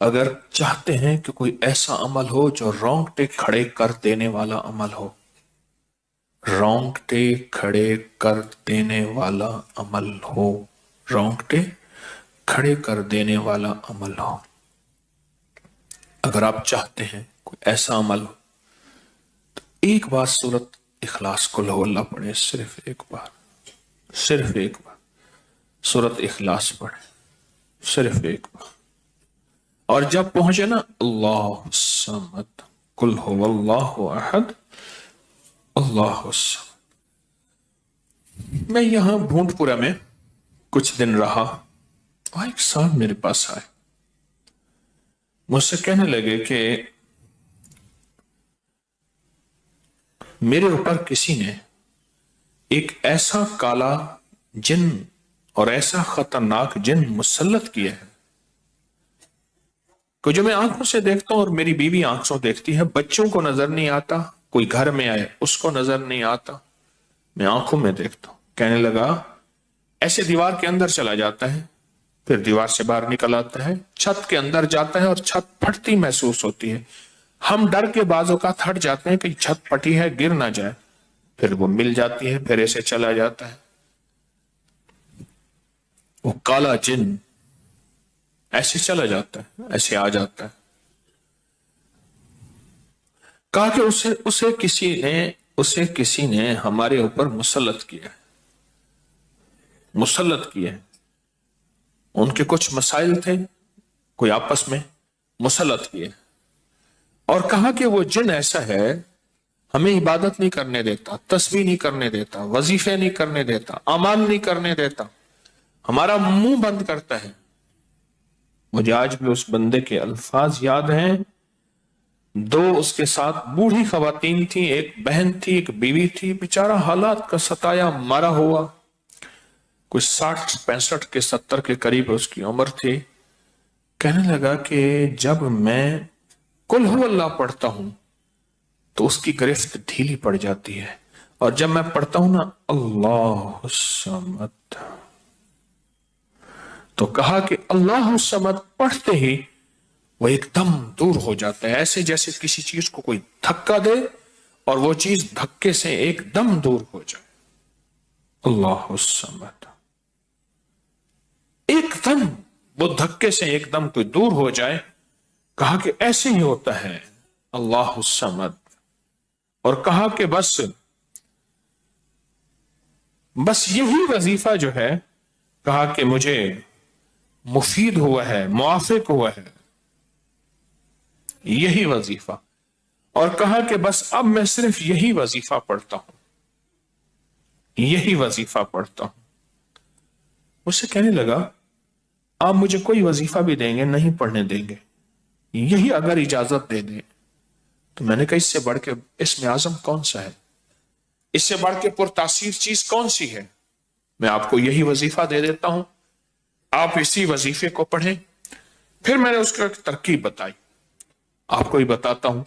اگر چاہتے ہیں کہ کوئی ایسا عمل ہو جو رونگٹے کھڑے کر دینے والا عمل ہو، رونگٹے کھڑے کر دینے والا عمل ہو، رونگٹے کھڑے کر دینے والا عمل ہو، اگر آپ چاہتے ہیں کوئی ایسا عمل ہو، ایک بار سورت اخلاص قل ہو اللہ پڑھے، صرف ایک بار، صرف ایک بار سورت اخلاص پڑھے، صرف ایک بار. اور جب پہنچے نا اللہ الصمد قل هو اللہ احد اللہ الصمد. میں یہاں بھونٹ پورا میں کچھ دن رہا اور ایک صاحب میرے پاس آئے، مجھ سے کہنے لگے کہ میرے اوپر کسی نے ایک ایسا کالا جن اور ایسا خطرناک جن مسلط کیا ہے کہ جو میں آنکھوں سے دیکھتا ہوں اور میری بیوی آنکھوں دیکھتی ہے، بچوں کو نظر نہیں آتا، کوئی گھر میں آئے اس کو نظر نہیں آتا، میں آنکھوں میں دیکھتا ہوں. کہنے لگا ایسے دیوار کے اندر چلا جاتا ہے، پھر دیوار سے باہر نکل آتا ہے، چھت کے اندر جاتا ہے اور چھت پھٹتی محسوس ہوتی ہے، ہم ڈر کے بعض اوقات ہٹ جاتے ہیں کہ چھت پھٹی ہے گر نہ جائے، پھر وہ مل جاتی ہے، پھر ایسے چلا جاتا ہے. وہ کالا جن ایسے چلا جاتا ہے، ایسے آ جاتا ہے. کہا کہ اسے کسی نے ہمارے اوپر مسلط کیا ہے، مسلط کیا ہے. ان کے کچھ مسائل تھے، کوئی آپس میں مسلط کیے، اور کہا کہ وہ جن ایسا ہے ہمیں عبادت نہیں کرنے دیتا، تسبیح نہیں کرنے دیتا، وظیفے نہیں کرنے دیتا، اعمال نہیں کرنے دیتا، ہمارا منہ بند کرتا ہے. مجھے آج بھی اس بندے کے الفاظ یاد ہیں. دو اس کے ساتھ بوڑھی خواتین تھیں، ایک بہن تھی ایک بیوی تھی، بیچارہ حالات کا ستایا مرا ہوا، کوئی 60 65 کے 70 کے قریب اس کی عمر تھی. کہنے لگا کہ جب میں قل ہو اللہ پڑھتا ہوں تو اس کی گرفت ڈھیلی پڑ جاتی ہے، اور جب میں پڑھتا ہوں نا اللہ الصمد، تو کہا کہ اللہ الصمد پڑھتے ہی وہ ایک دم دور ہو جاتا ہے، ایسے جیسے کسی چیز کو کوئی دھکا دے اور وہ چیز دھکے سے ایک دم دور ہو جائے. اللہ الصمد ایک دم وہ دھکے سے ایک دم کوئی دور ہو جائے. کہا کہ ایسے ہی ہوتا ہے اللہ الصمد. اور کہا کہ بس یہی وظیفہ جو ہے، کہا کہ مجھے مفید ہوا ہے، موافق ہوا ہے یہی وظیفہ. اور کہا کہ بس اب میں صرف یہی وظیفہ پڑھتا ہوں، یہی وظیفہ پڑھتا ہوں. مجھ سے کہنے لگا آپ مجھے کوئی وظیفہ بھی دیں گے نہیں پڑھنے دیں گے، یہی اگر اجازت دے دیں. تو میں نے کہا اس سے بڑھ کے اسم اعظم کون سا ہے، اس سے بڑھ کے پرتاثیر چیز کون سی ہے؟ میں آپ کو یہی وظیفہ دے دیتا ہوں، آپ اسی وظیفے کو پڑھیں. پھر میں نے اس کو ایک ترکیب بتائی، آپ کو ہی بتاتا ہوں،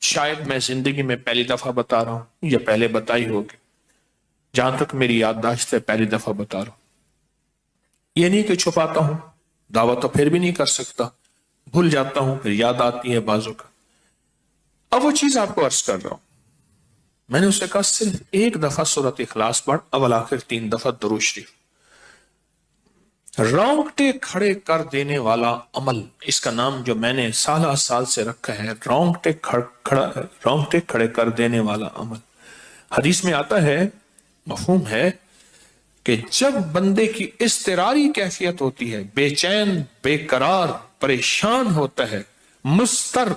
شاید میں زندگی میں پہلی دفعہ بتا رہا ہوں یا پہلے بتائی ہوگی، جہاں تک میری یادداشت ہے پہلی دفعہ بتا رہا ہوں. یہ نہیں کہ چھپاتا ہوں، دعویٰ تو پھر بھی نہیں کر سکتا، بھول جاتا ہوں پھر یاد آتی ہے بازو کا. اب وہ چیز آپ کو عرض کر رہا ہوں. میں نے اسے کہا صرف ایک دفعہ سورۃ اخلاص پڑھ، اول آخر 3 دفعہ درود شریف. رونگٹے کھڑے کر دینے والا عمل، اس کا نام جو میں نے سالہ سال سے رکھا ہے، رونگٹے کھڑے کر دینے والا عمل. حدیث میں آتا ہے، مفہوم ہے کہ جب بندے کی اضطراری کیفیت ہوتی ہے، بے چین بے قرار پریشان ہوتا ہے، مستر،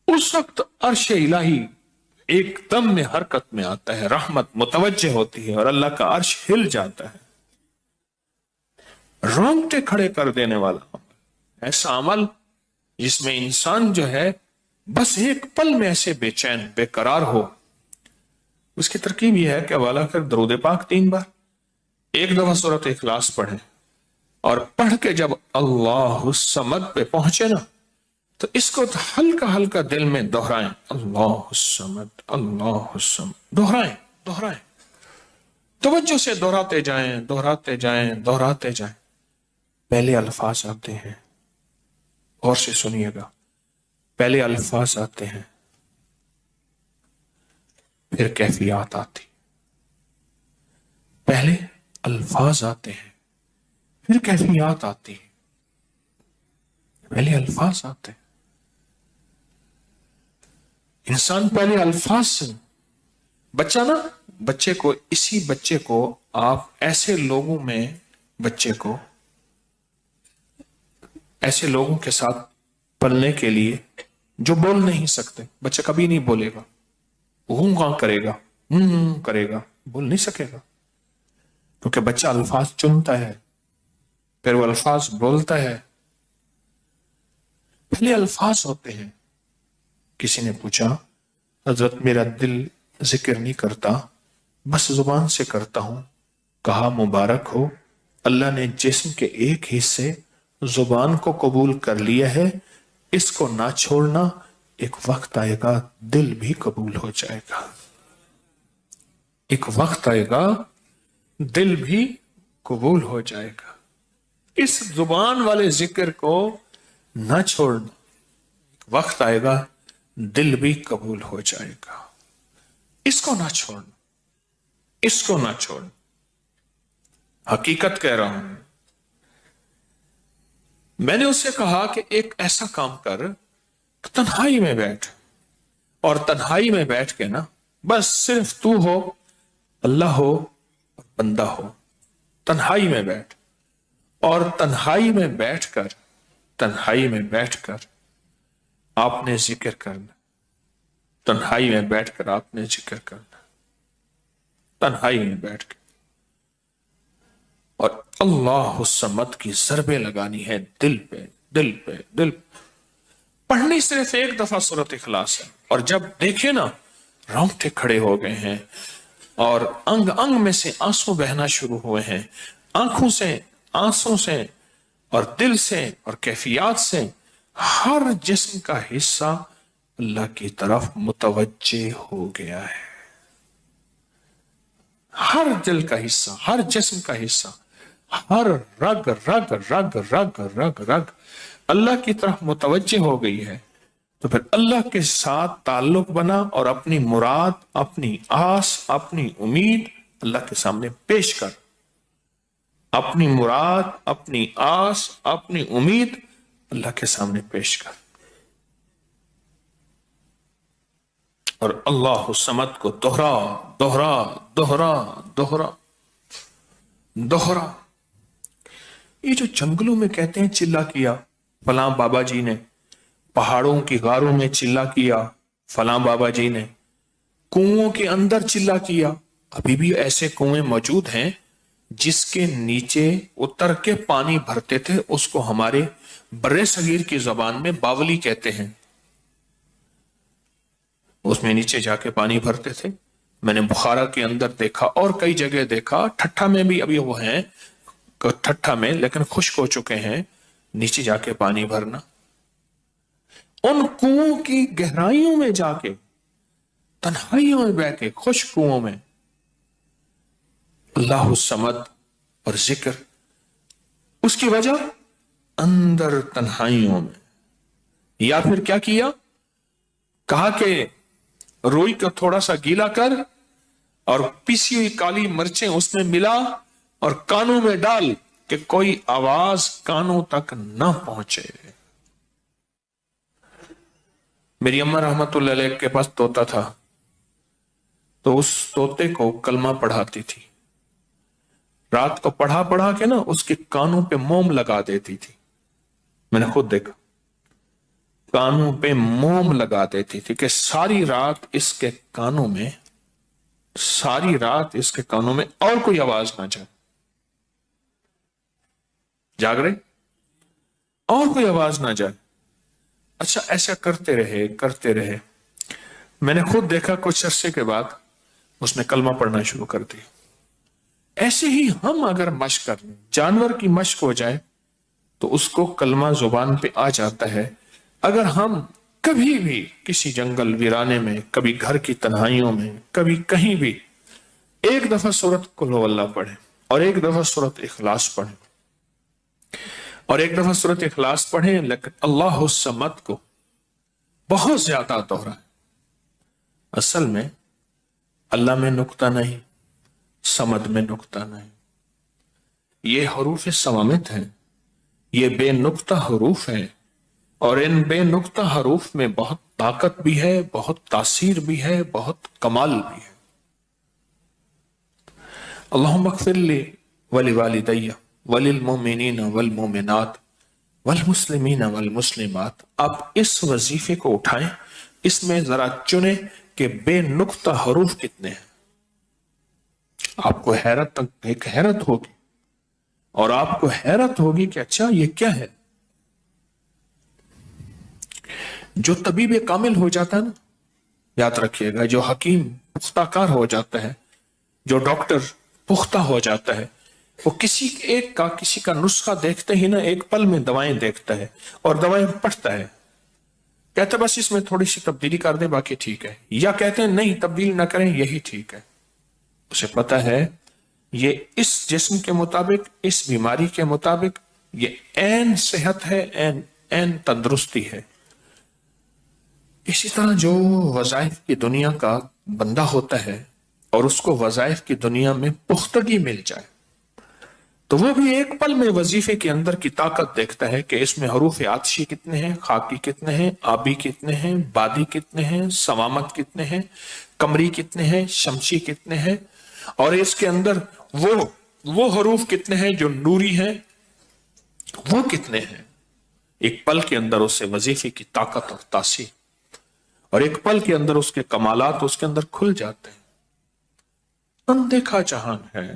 اس وقت عرش الہی ایک دم میں حرکت میں آتا ہے، رحمت متوجہ ہوتی ہے اور اللہ کا عرش ہل جاتا ہے. رونگٹے کھڑے کر دینے والا عمل، ایسا عمل جس میں انسان جو ہے بس ایک پل میں ایسے بے چین بے قرار ہو. اس کی ترکیب یہ ہے کہ والا کر درود پاک 3 بار، ایک دفعہ سورۃ اخلاص پڑھیں، اور پڑھ کے جب اللہ الصمد پہ پہنچے نا تو اس کو ہلکا ہلکا دل میں دہرائیں، اللہ الصمد اللہ الصمد، دہرائیں، توجہ سے دہراتے جائیں دہراتے جائیں دہراتے جائیں. پہلے الفاظ آتے ہیں اور سے سنیے گا، پہلے الفاظ آتے ہیں پھر کیفیات آتی، پہلے الفاظ آتے ہیں پھر کیفیات آتی ہے، پہلے الفاظ آتے ہیں، انسان پہلے الفاظ سے، بچہ نا، اسی بچے کو آپ ایسے لوگوں میں، بچے کو ایسے لوگوں کے ساتھ پلنے کے لیے جو بول نہیں سکتے، بچہ کبھی نہیں بولے گا، ہوں کرے گا، کرے گا، بول نہیں سکے گا، کیونکہ بچہ الفاظ چنتا ہے پھر وہ الفاظ بولتا ہے، پہلے الفاظ ہوتے ہیں۔ کسی نے پوچھا حضرت میرا دل ذکر نہیں کرتا، بس زبان سے کرتا ہوں، کہا مبارک ہو، اللہ نے جسم کے ایک حصے زبان کو قبول کر لیا ہے، اس کو نہ چھوڑنا، ایک وقت آئے گا دل بھی قبول ہو جائے گا، ایک وقت آئے گا دل بھی قبول ہو جائے گا، اس زبان والے ذکر کو نہ چھوڑنا، ایک وقت آئے گا دل بھی قبول ہو جائے گا، اس کو نہ چھوڑنا، اس کو نہ چھوڑنا، حقیقت کہہ رہا ہوں۔ میں نے اس سے کہا کہ ایک ایسا کام کر، تنہائی میں بیٹھ، اور تنہائی میں بیٹھ کے نا، بس صرف تو ہو، اللہ ہو اور بندہ ہو، تنہائی میں بیٹھ، اور تنہائی میں بیٹھ کر، تنہائی میں بیٹھ کر آپ نے ذکر کرنا، تنہائی میں بیٹھ کر آپ نے ذکر کرنا، تنہائی میں بیٹھ کے، اور اللہ الصمد کی ضربیں لگانی ہے دل پہ، دل پہ، دل پہ۔ پڑھنی صرف ایک دفعہ سورۃ اخلاص ہے، اور جب دیکھیں نا رونگٹے کھڑے ہو گئے ہیں اور انگ انگ میں سے آنسو بہنا شروع ہوئے ہیں، آنکھوں سے، آنسوں سے، اور دل سے، اور کیفیات سے، ہر جسم کا حصہ اللہ کی طرف متوجہ ہو گیا ہے، ہر دل کا حصہ، ہر جسم کا حصہ، ہر رگ رگ رگ رگ رگ رگ اللہ کی طرف متوجہ ہو گئی ہے، تو پھر اللہ کے ساتھ تعلق بنا، اور اپنی مراد، اپنی آس، اپنی امید اللہ کے سامنے پیش کر، اپنی مراد، اپنی آس، اپنی امید اللہ کے سامنے پیش کر، اور اللہ الصمد کو دوہرا دوہرا دوہرا دوہرا دوہرا۔ یہ جو جنگلوں میں کہتے ہیں چلا کیا فلاں بابا جی نے، پہاڑوں کی غاروں میں چلا کیا فلاں بابا جی نے، کنووں کے اندر چلا کیا، ابھی بھی ایسے کنویں موجود ہیں جس کے نیچے اتر کے پانی بھرتے تھے، اس کو ہمارے برے صغیر کی زبان میں باولی کہتے ہیں، اس میں نیچے جا کے پانی بھرتے تھے۔ میں نے بخارا کے اندر دیکھا اور کئی جگہ دیکھا، ٹھٹھا میں بھی ابھی وہ ہیں، ٹھٹھا میں لیکن خشک ہو چکے ہیں، نیچے جا کے پانی بھرنا، ان کنووں کی گہرائیوں میں جا کے، تنہائیوں میں بیٹھ کے، خشک کنووں میں اللہ الصمد اور ذکر، اس کی وجہ اندر تنہائیوں میں، یا پھر کیا کیا، کہا کہ روئی کو تھوڑا سا گیلا کر اور پیسی ہوئی کالی مرچیں اس میں ملا اور کانوں میں ڈال کہ کوئی آواز کانوں تک نہ پہنچے۔ میری اماں رحمت اللہ علیہ کے پاس طوطا تھا، تو اس طوطے کو کلمہ پڑھاتی تھی، رات کو پڑھا پڑھا کے نا اس کے کانوں پہ موم لگا دیتی تھی، میں نے خود دیکھا، کانوں پہ موم لگا دیتی تھی کہ ساری رات اس کے کانوں میں، ساری رات اس کے کانوں میں اور کوئی آواز نہ جائے، جاگ رہے، اور کوئی آواز نہ جائے۔ اچھا ایسا کرتے رہے کرتے رہے، میں نے خود دیکھا کچھ عرصے کے بعد اس نے کلمہ پڑھنا شروع کر دیا۔ ایسے ہی ہم اگر مشق کر لیں، جانور کی مشق ہو جائے تو اس کو کلمہ زبان پہ آ جاتا ہے۔ اگر ہم کبھی بھی کسی جنگل ویرانے میں، کبھی گھر کی تنہائیوں میں، کبھی کہیں بھی ایک دفعہ سورۃ قل ہو اللہ پڑھیں اور ایک دفعہ سورۃ اخلاص پڑھیں، اور ایک دفعہ سورۃ اخلاص پڑھیں، لیکن اللہ الصمد کو بہت زیادہ دوہرائیں۔ اصل میں اللہ میں نقطہ نہیں، صمد میں نقطہ نہیں، یہ حروف صوامت ہیں، یہ بے نقطہ حروف ہیں، اور ان بے نقطہ حروف میں بہت طاقت بھی ہے، بہت تاثیر بھی ہے، بہت کمال بھی ہے۔ اللہم اغفر لی ولوالدی وللمؤمنین والمؤمنات والمسلمین والمسلمات۔ آپ اس وظیفے کو اٹھائیں، اس میں ذرا چنیں کہ بے نقطہ حروف کتنے ہیں۔ آپ کو حیرت ہوگی، اور آپ کو حیرت ہوگی کہ اچھا یہ کیا ہے۔ جو طبیب کامل ہو جاتا ہے نا، یاد رکھیے گا، جو حکیم پختہ کار ہو جاتا ہے، جو ڈاکٹر پختہ ہو جاتا ہے، وہ کسی کا نسخہ دیکھتے ہی نا ایک پل میں دوائیں دیکھتا ہے اور دوائیں پڑھتا ہے، کہتے بس اس میں تھوڑی سی تبدیلی کر دیں باقی ٹھیک ہے، یا کہتے ہیں نہیں تبدیل نہ کریں یہی ٹھیک ہے۔ اسے پتا ہے یہ اس جسم کے مطابق، اس بیماری کے مطابق یہ عین صحت ہے، عین تندرستی ہے۔ اسی طرح جو وظائف کی دنیا کا بندہ ہوتا ہے اور اس کو وظائف کی دنیا میں پختگی مل جائے تو وہ بھی ایک پل میں وظیفے کے اندر کی طاقت دیکھتا ہے کہ اس میں حروف آتشی کتنے ہیں، خاکی کتنے ہیں، آبی کتنے ہیں، بادی کتنے ہیں، صوامت کتنے ہیں، قمری کتنے ہیں، شمسی کتنے ہیں، اور اس کے اندر وہ حروف کتنے ہیں جو نوری ہیں، وہ کتنے ہیں۔ ایک پل کے اندر اسے وظیفے کی طاقت اور تاثیر، اور ایک پل کے اندر اس کے کمالات اس کے اندر کھل جاتے ہیں۔ اندیکھا جہان ہے،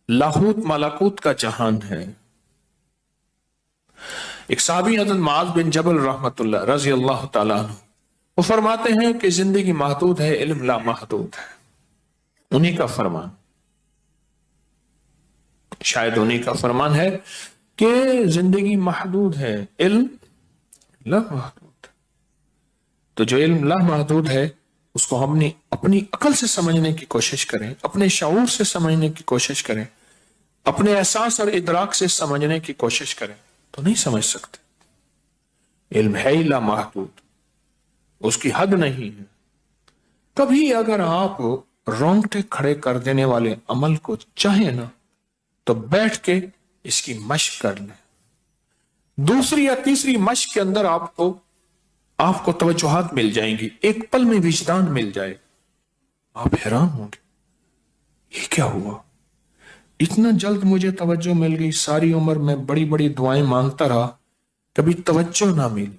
لاہوت ملکوت کا جہان ہے۔ ایک صحابی حضرت معاذ بن جبل رحمت اللہ رضی اللہ تعالیٰ عنہ، وہ فرماتے ہیں کہ زندگی محدود ہے، علم لا محدود ہے۔ انہی کا فرمان، شاید انہی کا فرمان ہے کہ زندگی محدود ہے، علم لا محدود۔ تو جو علم لا محدود ہے اس کو ہم نے اپنی عقل سے سمجھنے کی کوشش کریں، اپنے شعور سے سمجھنے کی کوشش کریں، اپنے احساس اور ادراک سے سمجھنے کی کوشش کریں تو نہیں سمجھ سکتے۔ علم ہے ہی لا محدود، اس کی حد نہیں ہے۔ کبھی اگر آپ رونگٹے کھڑے کر دینے والے عمل کو چاہیں نا تو بیٹھ کے اس کی مشق کر لیں۔ دوسری یا تیسری مشق کے اندر آپ کو توجہات مل جائیں گی، ایک پل میں وجدان مل جائے، آپ حیران ہوں گے یہ کیا ہوا، اتنا جلد مجھے توجہ مل گئی، ساری عمر میں بڑی بڑی دعائیں مانگتا رہا، کبھی توجہ نہ ملی،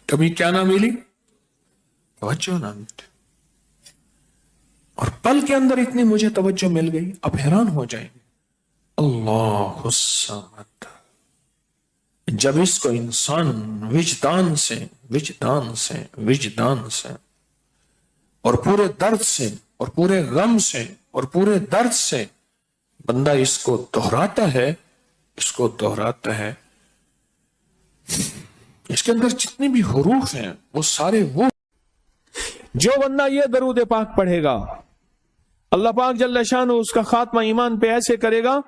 کبھی کیا نہ ملی، توجہ نہ ملی، اور پل کے اندر اتنی مجھے توجہ مل گئی، آپ حیران ہو جائیں گے۔ اللہ الصمد، جب اس کو انسان وجدان سے اور پورے درد سے اور پورے غم سے اور پورے درد سے بندہ اس کو دہراتا ہے، اس کے اندر جتنے بھی حروف ہیں وہ سارے جو بندہ یہ درود پاک پڑھے گا، اللہ پاک جل شانہ اس کا خاتمہ ایمان پہ ایسے کرے گا،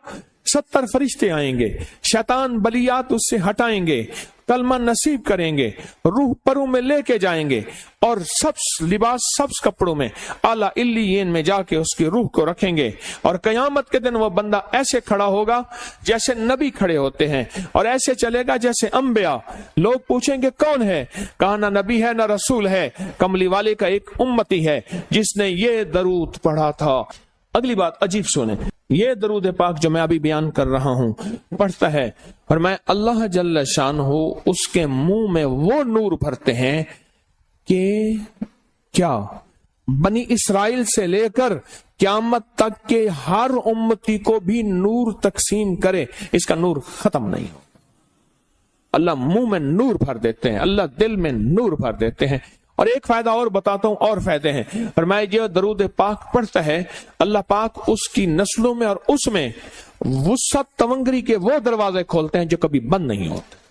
70 فرشتے آئیں گے، شیطان بلیات اس سے ہٹائیں گے، کلمہ نصیب کریں گے، روح پروں میں لے کے جائیں گے، اور سبز کپڑوں میں اعلیٰ علیین میں جا کے اس کی روح کو رکھیں گے، اور قیامت کے دن وہ بندہ ایسے کھڑا ہوگا جیسے نبی کھڑے ہوتے ہیں، اور ایسے چلے گا جیسے انبیاء۔ لوگ پوچھیں گے کون ہے؟ کہا نہ نبی ہے نہ رسول ہے، کملی والے کا ایک امتی ہے جس نے یہ درود پڑھا تھا۔ اگلی بات عجیب سنیں، یہ درود پاک جو میں ابھی بیان کر رہا ہوں پڑھتا ہے، اور میں اللہ جل شانہ اس کے منہ میں وہ نور بھرتے ہیں کہ کیا بنی اسرائیل سے لے کر قیامت تک کے ہر امتی کو بھی نور تقسیم کرے، اس کا نور ختم نہیں ہو۔ اللہ منہ میں نور بھر دیتے ہیں، اللہ دل میں نور بھر دیتے ہیں۔ اور ایک فائدہ اور بتاتا ہوں، اور فائدے ہیں، اور میں یہ درود پاک پڑھتا ہے، اللہ پاک اس کی نسلوں میں اور اس میں وسعت تونگری کے وہ دروازے کھولتے ہیں جو کبھی بند نہیں ہوتے۔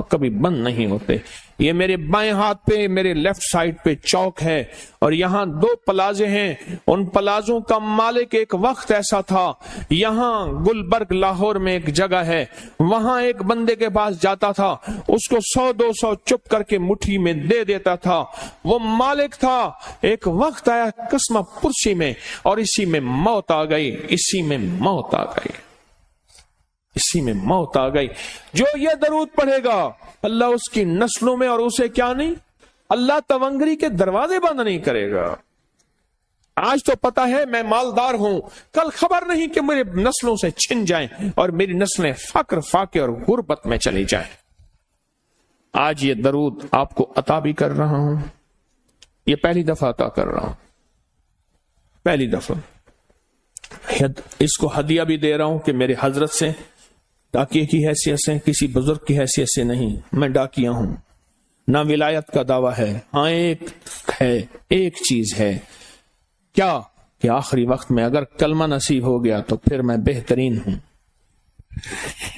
کبھی بند نہیں ہوتے. یہ میرے بائیں ہاتھ پہ میرے لیفٹ سائڈ پہ چوک ہے اور یہاں 2 پلازے ہیں. ان پلازوں کا مالک ایک وقت ایسا تھا. یہاں گلبرگ لاہور میں ایک جگہ ہے, وہاں ایک بندے کے پاس جاتا تھا, اس کو 100-200 چپ کر کے مٹھی میں دے دیتا تھا. وہ مالک تھا. ایک وقت آیا قسمہ پرسی میں اور اسی میں موت آ گئی, اسی میں موت آ گئی, اسی میں موت آ گئی. جو یہ درود پڑھے گا اللہ اس کی نسلوں میں اور اسے کیا نہیں, اللہ تونگری کے دروازے بند نہیں کرے گا. آج تو پتا ہے میں مالدار ہوں, کل خبر نہیں کہ میرے نسلوں سے چھن جائیں اور میری نسلیں فقر فاقے اور غربت میں چلی جائیں. آج یہ درود آپ کو عطا بھی کر رہا ہوں, یہ پہلی دفعہ عطا کر رہا ہوں, پہلی دفعہ. اس کو ہدیہ بھی دے رہا ہوں کہ میرے حضرت سے, ڈاکیے کی حیثیت سے, کسی بزرگ کی حیثیت سے نہیں. میں ڈاکیہ ہوں, نہ ولایت کا دعویٰ ہے. ہاں ایک چیز ہے, کیا کہ آخری وقت میں اگر کلمہ نصیب ہو گیا تو پھر میں بہترین ہوں.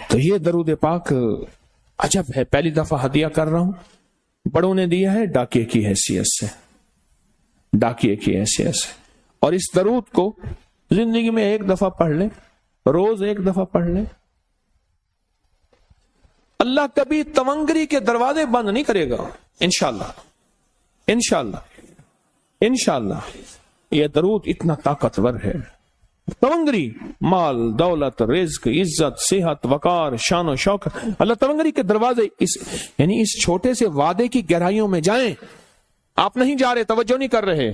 تو یہ درود پاک عجب ہے, پہلی دفعہ ہدیہ کر رہا ہوں. بڑوں نے دیا ہے ڈاکیے کی حیثیت سے, ڈاکیے کی حیثیت سے. اور اس درود کو زندگی میں ایک دفعہ پڑھ لیں, روز ایک دفعہ پڑھ لیں. اللہ کبھی تونگری کے دروازے بند نہیں کرے گا انشاءاللہ, انشاءاللہ, انشاءاللہ. یہ درود اتنا طاقتور ہے. تونگری, مال, دولت, رزق, عزت, صحت, وقار, شان و شوکت, اللہ تونگری کے دروازے یعنی اس چھوٹے سے وعدے کی گہرائیوں میں جائیں. آپ نہیں جا رہے, توجہ نہیں کر رہے.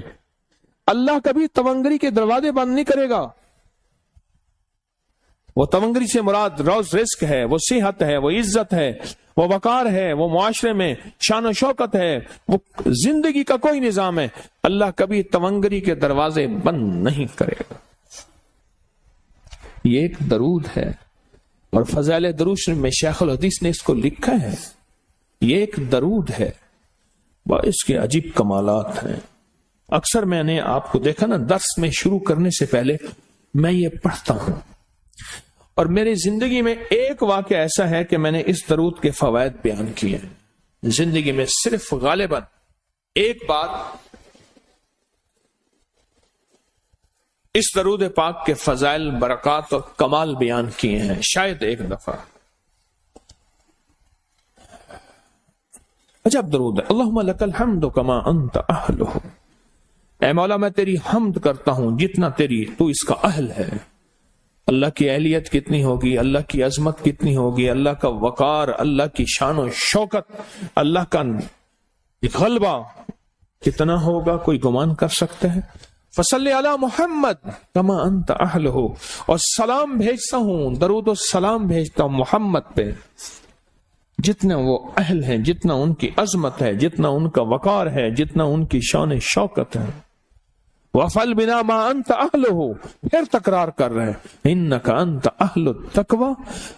اللہ کبھی تونگری کے دروازے بند نہیں کرے گا. وہ تونگری سے مراد روز رزق ہے, وہ صحت ہے, وہ عزت ہے, وہ وقار ہے, وہ معاشرے میں شان و شوکت ہے, وہ زندگی کا کوئی نظام ہے. اللہ کبھی تونگری کے دروازے بند نہیں کرے گا. یہ ایک درود ہے اور فضائل درود شریف میں شیخ الحدیث نے اس کو لکھا ہے. یہ ایک درود ہے, اس کے عجیب کمالات ہیں. اکثر میں نے آپ کو دیکھا نا, درس میں شروع کرنے سے پہلے میں یہ پڑھتا ہوں, اور میری زندگی میں ایک واقعہ ایسا ہے کہ میں نے اس درود کے فوائد بیان کیے ہیں. زندگی میں صرف غالباً ایک بار اس درود پاک کے فضائل, برکات اور کمال بیان کیے ہیں, شاید ایک دفعہ. عجب درود ہے. اللہم لک الحمد کما انت اہلہ, اے مولا میں تیری حمد کرتا ہوں جتنا تو اس کا اہل ہے. اللہ کی اہلیت کتنی ہوگی, اللہ کی عظمت کتنی ہوگی, اللہ کا وقار, اللہ کی شان و شوکت, اللہ کا غلبہ کتنا ہوگا, کوئی گمان کر سکتے ہیں. فصلی علی محمد کما انت اہلہ, اور سلام بھیجتا ہوں, درود و سلام بھیجتا ہوں محمد پہ جتنا وہ اہل ہیں, جتنا ان کی عظمت ہے, جتنا ان کا وقار ہے, جتنا ان کی شان شوکت ہے. وَفَعَلْ بِنَا مَا أَنْتَ أَهْلُهُ, پھر تکرار کر رہے ہیں, إِنَّكَ أَنْتَ أَهْلُ التَّقْوَى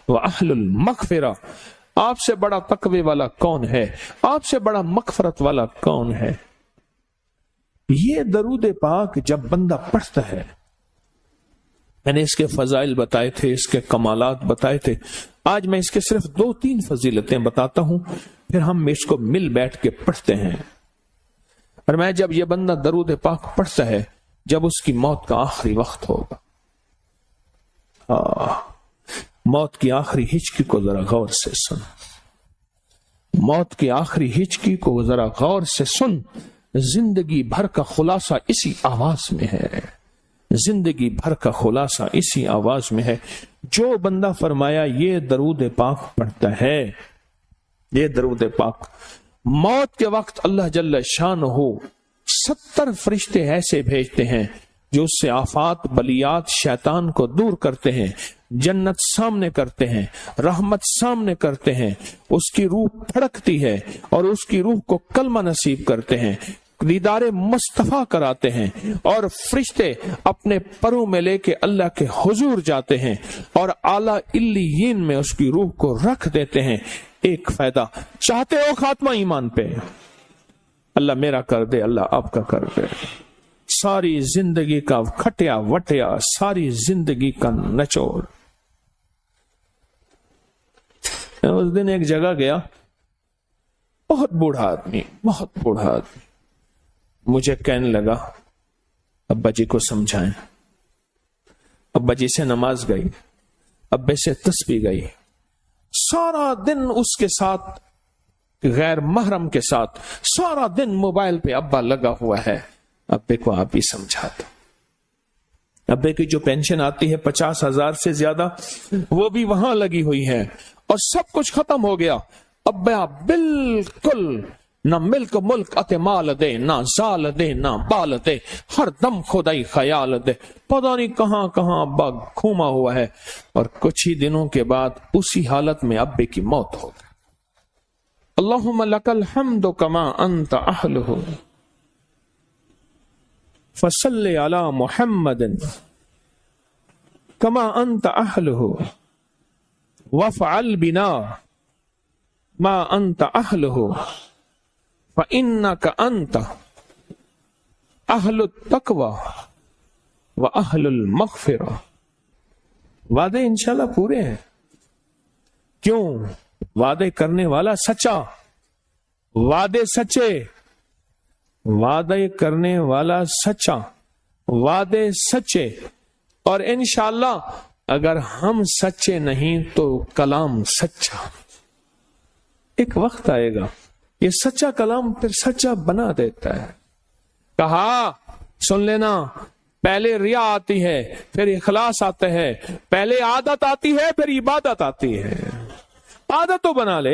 وَأَهْلُ الْمَغْفِرَةِ. آپ سے بڑا تقوی والا کون ہے, آپ سے بڑا مغفرت والا کون ہے. یہ درود پاک جب بندہ پڑھتا ہے, میں نے اس کے فضائل بتائے تھے, اس کے کمالات بتائے تھے. آج میں اس کے صرف 2-3 فضیلتیں بتاتا ہوں, پھر ہم اس کو مل بیٹھ کے پڑھتے ہیں. اور میں جب یہ بندہ درود پاک پڑھتا ہے جب اس کی موت کا آخری وقت ہوگا, موت کی آخری ہچکی کو ذرا غور سے سن, موت کی آخری ہچکی کو ذرا غور سے سن. زندگی بھر کا خلاصہ اسی آواز میں ہے, زندگی بھر کا خلاصہ اسی آواز میں ہے. جو بندہ فرمایا یہ درود پاک پڑھتا ہے, یہ درود پاک, موت کے وقت اللہ جل شانہ 70 فرشتے ایسے بھیجتے ہیں جو اس سے آفات, بلیات, شیطان کو دور کرتے ہیں, جنت سامنے کرتے ہیں, رحمت سامنے کرتے ہیں, اس کی روح پھڑکتی ہے اور اس کی روح کو کلمہ نصیب کرتے ہیں, دیدار مصطفیٰ کراتے ہیں, اور فرشتے اپنے پروں میں لے کے اللہ کے حضور جاتے ہیں اور اعلیٰ علیین میں اس کی روح کو رکھ دیتے ہیں. ایک فائدہ, چاہتے ہو خاتمہ ایمان پہ, اللہ میرا کر دے, اللہ آپ کا کر دے. ساری زندگی کا کھٹیا وٹیا, ساری زندگی کا نچوڑ, اس دن ایک جگہ گیا، بہت بوڑھا آدمی، بہت بوڑھا آدمی، مجھے کہنے لگا ابا جی کو سمجھائیں۔ ابا جی سے نماز گئی، ابے سے تسبیح گئی، سارا دن اس کے ساتھ، غیر محرم کے ساتھ سارا دن موبائل پہ ابا لگا ہوا ہے۔ ابے کو آپ ہی سمجھا دو۔ ابے کی جو پینشن آتی ہے 50,000 سے زیادہ، وہ بھی وہاں لگی ہوئی ہے، اور سب کچھ ختم ہو گیا۔ ابا بالکل نہ ملک ملک اتے مال دے، نہ زال دے، نہ بال دے، ہر دم خدائی خیال دے۔ پتہ نہیں کہاں کہاں ابا گھوما ہوا ہے، اور کچھ ہی دنوں کے بعد اسی حالت میں ابے کی موت ہو گئی۔ اللہم لک الحمد کما انت اہلہ فصلی علی محمد کما انت اہلہ وافعل بنا ما انت اہلہ فإنک انت اہل التقوی واہل المغفرہ۔ وعدے انشاءاللہ پورے ہیں، کیوں؟ وعدے کرنے والا سچا، وعدے سچے، وعدے کرنے والا سچا، وعدے سچے، اور انشاءاللہ اگر ہم سچے نہیں تو کلام سچا۔ ایک وقت آئے گا یہ سچا کلام پھر سچا بنا دیتا ہے۔ کہا سن لینا، پہلے ریا آتی ہے، پھر اخلاص آتا ہے، پہلے عادت آتی ہے، پھر عبادت آتی ہے۔ عادت تو بنا لے۔